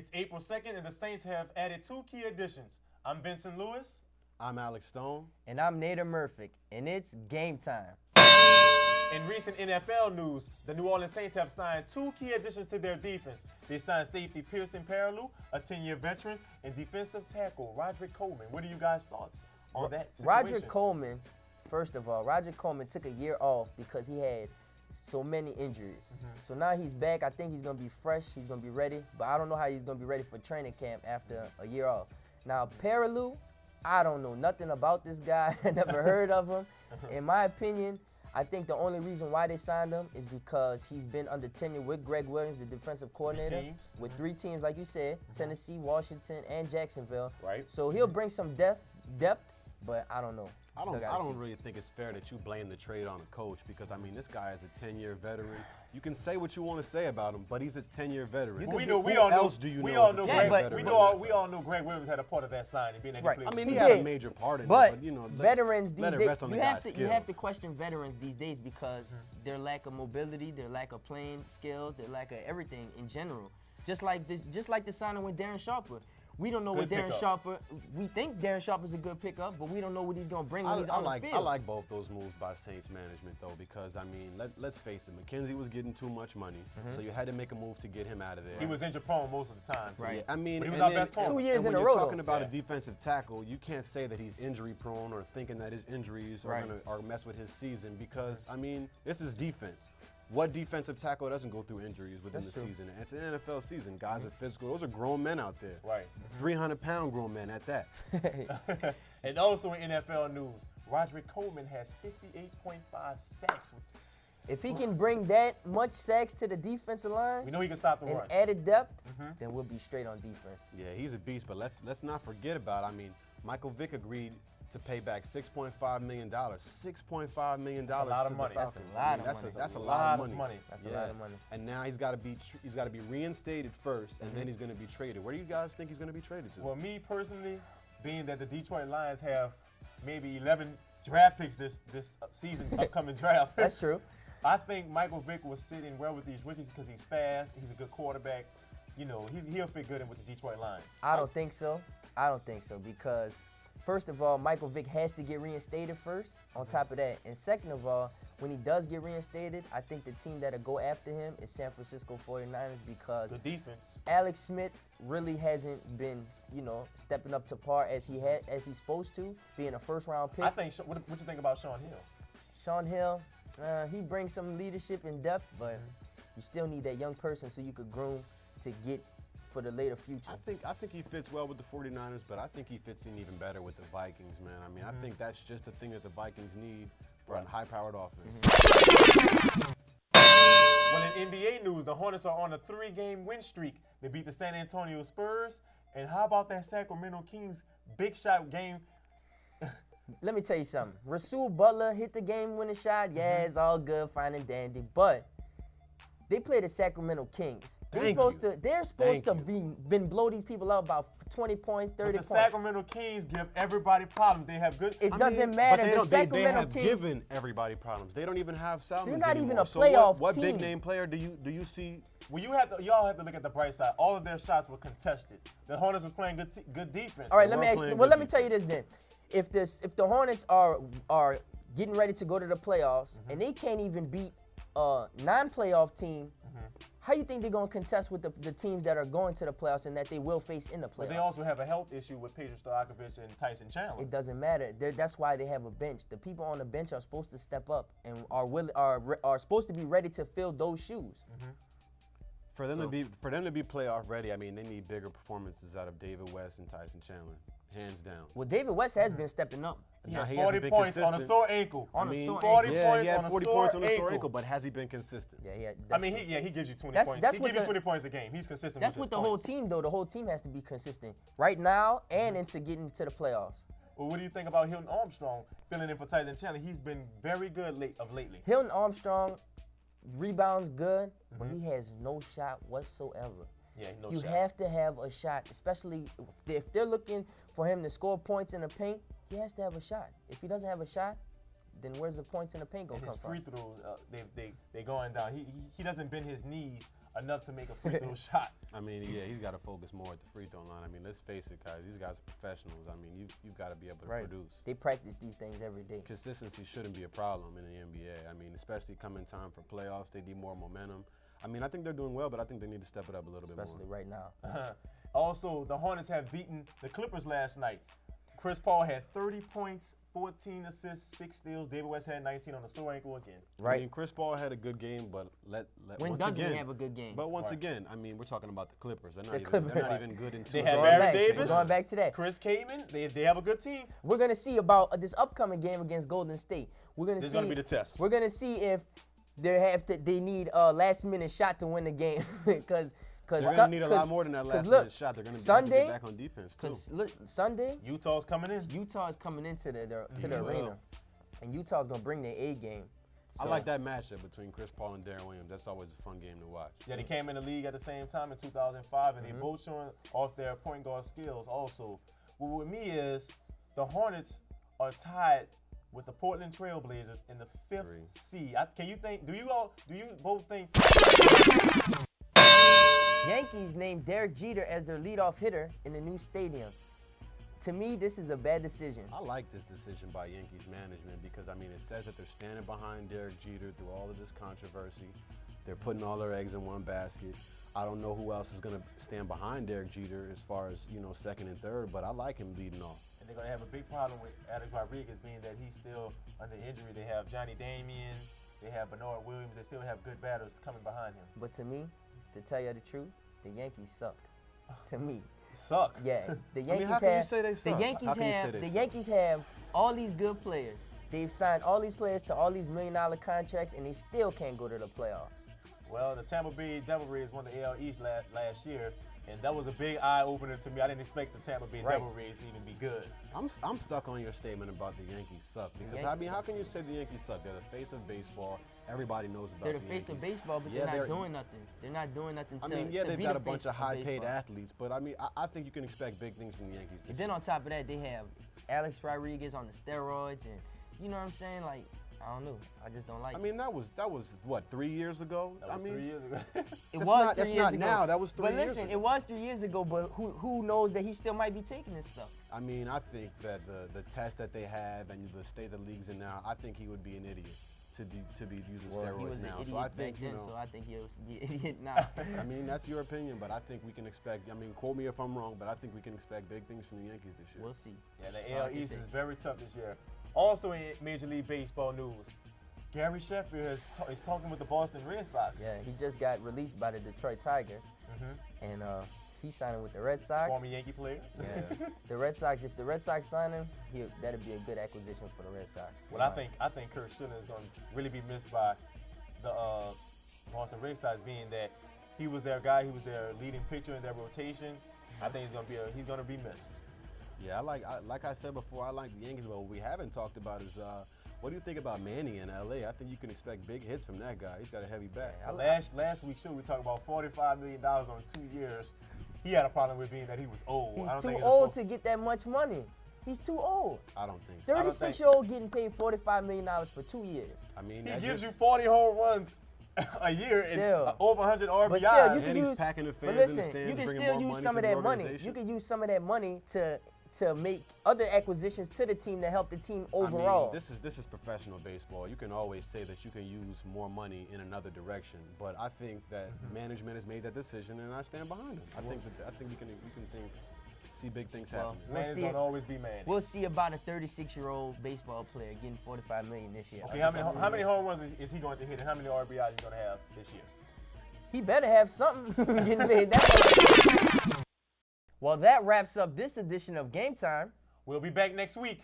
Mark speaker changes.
Speaker 1: It's April 2nd, and the Saints have added 2 key additions. I'm Vincent Lewis.
Speaker 2: I'm Alex Stone.
Speaker 3: And I'm NADER Murphy, and it's game time.
Speaker 1: In recent NFL news, the New Orleans Saints have signed 2 key additions to their defense. They signed safety Pearson Perilou, a 10-year veteran, and defensive tackle Roderick Coleman. What are you guys' thoughts on that situation?
Speaker 3: Roderick Coleman, first of all, Roderick Coleman took a year off because he had so many injuries. So now he's back. I think he's going to be fresh. He's going to be ready. But I don't know how he's going to be ready for training camp after a year off. Now, Perilou, I don't know nothing about this guy. I never heard of him. In my opinion, I think the only reason why they signed him is because he's been under tenure with Greg Williams, the defensive coordinator, with 3 teams, like you said, Tennessee, Washington, and Jacksonville.
Speaker 1: Right.
Speaker 3: So he'll bring some depth, but I don't know.
Speaker 2: I don't really think it's fair that you blame the trade on a coach because, I mean, this guy is a 10-year veteran. You can say what you want to say about him, but he's a 10-year veteran.
Speaker 1: We
Speaker 2: all
Speaker 1: know Greg Williams had a part of that signing, being that he played.
Speaker 2: I mean, he had a major part in it, but you know,
Speaker 3: veterans these days,
Speaker 2: you
Speaker 3: have to question veterans these days because their lack of mobility, their lack of playing skills, their lack of everything in general. Just like the signing with Darren Sharper. We don't know what Darren Sharper. We think Darren Sharper's a good pickup, but we don't know what he's going to bring when he's on the field.
Speaker 2: I like both those moves by Saints management, though, because, I mean, let's face it, McKenzie was getting too much money, so you had to make a move to get him out of there.
Speaker 1: He was injury prone most of the time, too.
Speaker 3: Right.
Speaker 2: Yeah, I mean,
Speaker 1: but he was our best corner.
Speaker 3: 2 years in a row.
Speaker 2: When you're talking about a defensive tackle, you can't say that he's injury prone or thinking that his injuries are going to mess with his season because, I mean, this is defense. What defensive tackle doesn't go through injuries within the season? It's an NFL season. Guys are physical. Those are grown men out there.
Speaker 1: Right.
Speaker 2: 300-pound grown men at that.
Speaker 1: And also in NFL news, Roderick Coleman has 58.5 sacks.
Speaker 3: If he can bring that much sacks to the defensive line,
Speaker 1: we know he can stop the run.
Speaker 3: And added depth, then we'll be straight on defense.
Speaker 2: Yeah, he's a beast, but let's not forget about, I mean, Michael Vick agreed to pay back $6.5 million. $6.5 million.
Speaker 1: That's a lot of money.
Speaker 3: That's a lot of money.
Speaker 2: That's a lot of money.
Speaker 3: That's a lot of money.
Speaker 2: And now he's got to be reinstated first, and then he's going to be traded. Where do you guys think he's going to be traded to?
Speaker 1: Well, me personally, being that the Detroit Lions have maybe 11 draft picks this season, upcoming draft.
Speaker 3: That's true.
Speaker 1: I think Michael Vick will sit in well with these rookies because he's fast. He's a good quarterback. You know, he'll fit good in with the Detroit Lions.
Speaker 3: I don't think so. Because first of all, Michael Vick has to get reinstated first, on top of that. And second of all, when he does get reinstated, I think the team that'll go after him is San Francisco 49ers because
Speaker 1: the defense.
Speaker 3: Alex Smith really hasn't been, stepping up to par as he's supposed to, being a first-round pick.
Speaker 1: I think, what you think about Sean Hill?
Speaker 3: Sean Hill, he brings some leadership and depth, but you still need that young person so you could groom to get for the later future.
Speaker 2: I think he fits well with the 49ers, but I think he fits in even better with the Vikings, man. I mean, I think that's just the thing that the Vikings need for a high-powered offense.
Speaker 1: Well, in NBA news, the Hornets are on a 3-game win streak. They beat the San Antonio Spurs. And how about that Sacramento Kings big shot game?
Speaker 3: Let me tell you something. Rasul Butler hit the game-winning shot. Yeah, it's all good, fine and dandy. But they play the Sacramento Kings. They're supposed to blow these people up about 20 points, 30 points.
Speaker 1: But the Sacramento Kings give everybody problems. They have good.
Speaker 3: It doesn't matter.
Speaker 2: They have given everybody problems. They don't even have Salmons.
Speaker 3: They're not
Speaker 2: anymore.
Speaker 3: even a playoff
Speaker 2: What
Speaker 3: team.
Speaker 2: big name player do you see?
Speaker 1: Well, y'all have to look at the bright side. All of their shots were contested. The Hornets was playing good defense.
Speaker 3: All right, let me tell you this then. If the Hornets are getting ready to go to the playoffs and they can't even beat a non-playoff team, how you think they're going to contest with the teams that are going to the playoffs and that they will face in the playoffs?
Speaker 1: But they also have a health issue with Pedro Stojakovic and Tyson Chandler.
Speaker 3: It doesn't matter. That's why they have a bench. The people on the bench are supposed to step up and are supposed to be ready to fill those shoes.
Speaker 2: For them to be playoff ready, I mean, they need bigger performances out of David West and Tyson Chandler, hands down.
Speaker 3: Well, David West has been stepping up.
Speaker 1: He had 40 points on a sore ankle.
Speaker 2: He had 40 points on a sore ankle, but has he been consistent?
Speaker 3: Yeah,
Speaker 1: he gives you 20 points. He gives you 20 points a game. He's consistent.
Speaker 3: That's with the whole team, though. The whole team has to be consistent right now and into getting to the playoffs.
Speaker 1: Well, what do you think about Hilton Armstrong filling in for Tyson Chandler? He's been very good lately.
Speaker 3: Hilton Armstrong rebounds good, but he has no shot whatsoever.
Speaker 1: Yeah, no
Speaker 3: you
Speaker 1: shot.
Speaker 3: have to have a shot, especially if they're looking for him to score points in the paint. He has to have a shot. If he doesn't have a shot, then where's the points in the paint gonna
Speaker 1: And
Speaker 3: come
Speaker 1: his
Speaker 3: from?
Speaker 1: free throws, they going down. He doesn't bend his knees enough to make a free throw shot.
Speaker 2: I mean, yeah, he's got to focus more at the free throw line. I mean, let's face it, guys. These guys are professionals. I mean, you've got to be able to produce.
Speaker 3: They practice these things every day.
Speaker 2: Consistency shouldn't be a problem in the NBA. I mean, especially coming time for playoffs, they need more momentum. I mean, I think they're doing well, but I think they need to step it up a little bit more.
Speaker 3: Especially right now.
Speaker 1: Also, the Hornets have beaten the Clippers last night. Chris Paul had 30 points, 14 assists, 6 steals. David West had 19 on the sore ankle again.
Speaker 2: Right. I mean, Chris Paul had a good game, but
Speaker 3: when
Speaker 2: once
Speaker 3: doesn't
Speaker 2: again,
Speaker 3: he have a good game?
Speaker 2: But once again, I mean, we're talking about the Clippers. They're not even good in two.
Speaker 1: They have Aaron Davis.
Speaker 3: Going back to that.
Speaker 1: Chris Kaman. They have a good team.
Speaker 3: We're gonna see about this upcoming game against Golden State.
Speaker 1: This is gonna be the test.
Speaker 3: We're gonna see if they need a last-minute shot to win the game because.
Speaker 2: They're going to need a lot more than that last-minute shot. They're going to get back on defense, too.
Speaker 3: Look, Sunday,
Speaker 1: Utah's coming in.
Speaker 3: Utah's coming into the arena, and Utah's going to bring their A game. So.
Speaker 2: I like that matchup between Chris Paul and Darren Williams. That's always a fun game to watch.
Speaker 1: Yeah, they came in the league at the same time in 2005, and they both showing off their point guard skills also. Well, with me is the Hornets are tied with the Portland Trailblazers in the 5th seed. Do you both think
Speaker 3: Yankees named Derek Jeter as their leadoff hitter in the new stadium? To me, this is a bad decision.
Speaker 2: I like this decision by Yankees management because, I mean, it says that they're standing behind Derek Jeter through all of this controversy. They're putting all their eggs in one basket. I don't know who else is going to stand behind Derek Jeter as far as, second and third, but I like him leading off.
Speaker 1: And they're going to have a big problem with Alex Rodriguez being that he's still under injury. They have Johnny Damien. They have Bernard Williams. They still have good batters coming behind him.
Speaker 3: But to me, to tell you the truth, the Yankees suck. To me.
Speaker 1: Suck?
Speaker 3: Yeah. The Yankees
Speaker 2: how can you say they suck?
Speaker 3: The Yankees have all these good players. They've signed all these players to all these $1 million contracts, and they still can't go to the playoffs.
Speaker 1: Well, the Tampa Bay Devil Rays won the AL East last year, and that was a big eye-opener to me. I didn't expect the Tampa Bay Devil Rays to even be good.
Speaker 2: I'm stuck on your statement about the Yankees suck because, I mean, how can you say the Yankees suck? They're the face of baseball. Everybody knows about
Speaker 3: They're the
Speaker 2: Yankees.
Speaker 3: face of baseball, but they're not doing nothing. They're not doing nothing to
Speaker 2: they've got a bunch of high-paid
Speaker 3: baseball.
Speaker 2: athletes, but I mean, I think you can expect big things from the Yankees this
Speaker 3: And then on top of that, they have Alex Rodriguez on the steroids, and you know what I'm saying? Like, I don't know. I just don't like it.
Speaker 2: I mean, that was what, 3 years ago?
Speaker 1: That was 3 years ago.
Speaker 3: It was 3
Speaker 2: That's
Speaker 3: years
Speaker 2: not
Speaker 3: ago.
Speaker 2: now. That was 3 years ago.
Speaker 3: But listen, it was 3 years ago, but who knows that he still might be taking this stuff?
Speaker 2: I mean, I think that the test that they have and the state the league's in now, I think he would be an idiot to be using steroids
Speaker 3: he was
Speaker 2: now.
Speaker 3: an idiot
Speaker 2: So I
Speaker 3: back
Speaker 2: think,
Speaker 3: then, so I think he'll be an idiot now.
Speaker 2: I mean, that's your opinion, but I think we can expect, I mean, quote me if I'm wrong, but I think we can expect big things from the Yankees this year.
Speaker 3: We'll see.
Speaker 1: Yeah, the AL East is very tough this year. Also in Major League Baseball news, Gary Sheffield is talking with the Boston Red Sox.
Speaker 3: Yeah, he just got released by the Detroit Tigers, and he's signing with the Red Sox.
Speaker 1: Former Yankee player.
Speaker 3: Yeah. The Red Sox, if the Red Sox sign him, that'd be a good acquisition for the Red Sox.
Speaker 1: Well, I think Kurt Schilling is going to really be missed by the Boston Red Sox, being that he was their guy, he was their leading pitcher in their rotation. I think he's going to be missed.
Speaker 2: Yeah, like I said before, I like the Yankees, but what we haven't talked about is what do you think about Manny in LA? I think you can expect big hits from that guy. He's got a heavy bat.
Speaker 1: Last week's show we talked about $45 million on 2 years. He had a problem with being that he was old.
Speaker 3: He's too old to get that much money. He's too old.
Speaker 2: I don't think so.
Speaker 3: 36-year-old getting paid $45 million for 2 years.
Speaker 2: I mean,
Speaker 1: he gives you 40 home runs a year and over 100 RBIs.
Speaker 3: But still, you can
Speaker 2: he's packing the fans in the stands,
Speaker 3: you can
Speaker 2: bringing
Speaker 3: still
Speaker 2: more
Speaker 3: use
Speaker 2: money
Speaker 3: some
Speaker 2: to
Speaker 3: of
Speaker 2: the
Speaker 3: that money.
Speaker 2: organization.
Speaker 3: You can use some of that money to make other acquisitions to the team to help the team overall.
Speaker 2: I mean, this is professional baseball. You can always say that you can use more money in another direction, but I think that management has made that decision, and I stand behind them. I think we can see big things happen.
Speaker 1: Man's don't always be man.
Speaker 3: We'll see about a 36-year-old baseball player getting $45 million this year.
Speaker 1: Okay, how many home runs is he going to hit, and how many RBIs is he going to have this year?
Speaker 3: He better have something getting paid that much. Well, that wraps up this edition of Game Time.
Speaker 1: We'll be back next week.